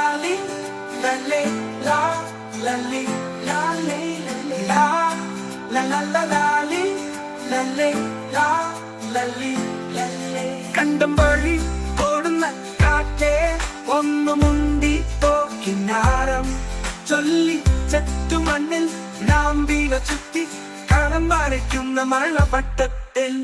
ലാലി ലല്ലേ ലാ ലല്ലി ലാലേ ലാ ലാലി ലല്ലേ ലാ ലല്ലി ലല്ലേ കണ്ടം വഴി ഓടുന്ന കാറ്റേ ഒന്നു മുണ്ടി പോക്കിനാരം ചൊല്ലി ചുറ്റുമണ്ണിൽ നാമ്പിക ചുറ്റി കളം വരയ്ക്കുന്ന മഴവട്ടത്തിൽ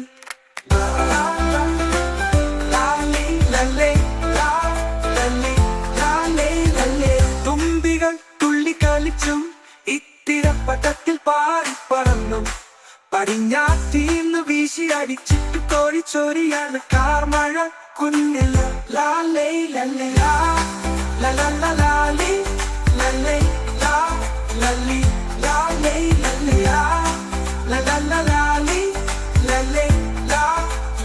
തുമ്പികൾ തുള്ളിക്കളിച്ചും ഇത്തിരപ്പട്ടത്തിൽ പാറിപ്പറന്നും പടിഞ്ഞാറ്റീന്ന് വീശി അടിച്ചിട്ട് കോരിച്ചോരിയാണ് കാർമഴ കുന്നിൽ ലാലേ ലല്ലേ ലാ ലാലി ലല്ലേ ലാ ലല്ലി ലാലേ ലല്ലേ ലാലി ലല്ലേ ലാ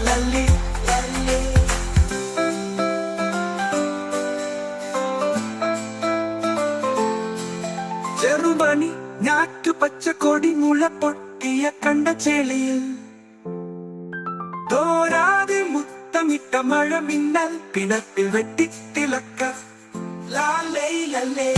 ലല്ലി ലല്ലേ ചെറുപണി ഞാറ്റുപച്ചക്കൊടി മുള പൊട്ടിയ കണ്ട ചെളിയിൽ തോരാതെ മുത്തമിട്ട മഴ മിന്നൽ പിണപ്പിൽ വെട്ടിത്തിളക്ക ലാലേ ലല്ലേ